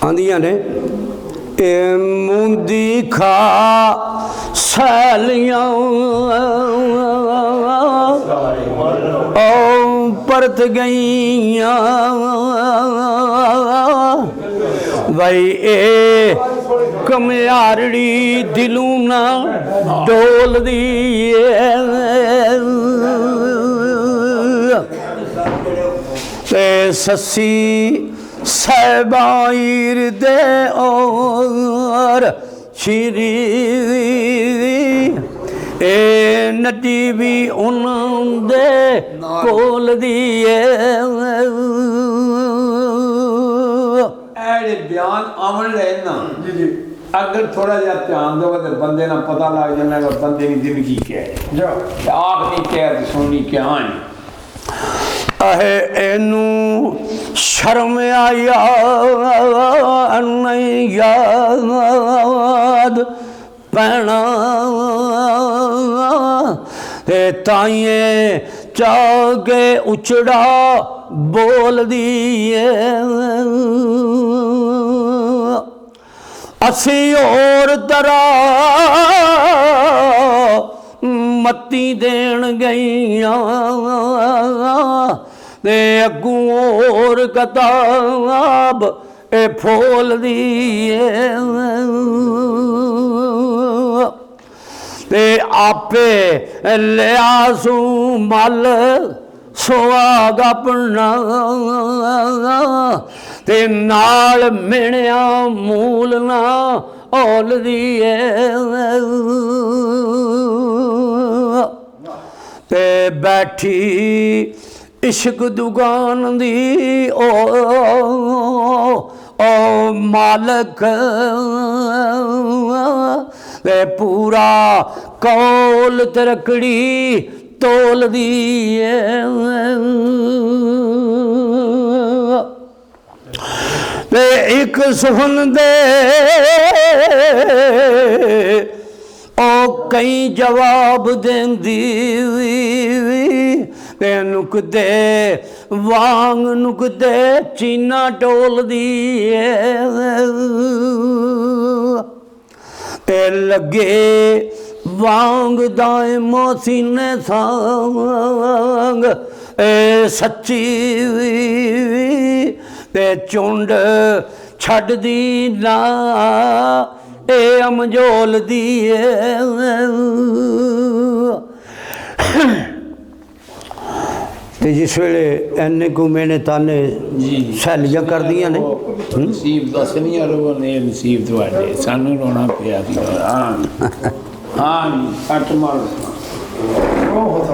आंदियां ने ए मुंदी खा सैलियां ओ परत गईयां भाई ए कमयारड़ी दिलों ना डोल दी ससी सहबाईर दे और श्री ए नटी भी उन्होंने कोल दिए बयान आवन रहे ना अगर थोड़ा जा ध्यान दो तो बंदे ना पता लग जाना बंदे की जिंदगी क्या है आख नहीं क्या सुननी क्या है अहे एनू शर्म आया नहीं याद पैना ते ताइए चागे उचड़ा बोल दिए असी और तरह मत्ती देन गईयां ते अगू और कताब ए फोल दिए ते आपे लियासू मल सुहाग अपना ते नाल मिणिया मूल ना औल दिए ते बैठी इश्क दुकान दी ओ मालक ते पूरा कौल तरकड़ी तोल दिए ते एक सुन दे ओ कई जवाब देंदी ते नुकदे वांग नुकदे चीना टोल दिए ते लगे वांग दाए मोसीने सांग ए सच्ची ते चुंड छड़ दी ना ए अमजोल दिए ते जिस वेले इन्ने को मैंने ताने सैलियां कर दियां ने नसीब दस नहीं रो ने नसीब तुहाडे सानू रोना पिया हाँ हाँ कट मार बहुत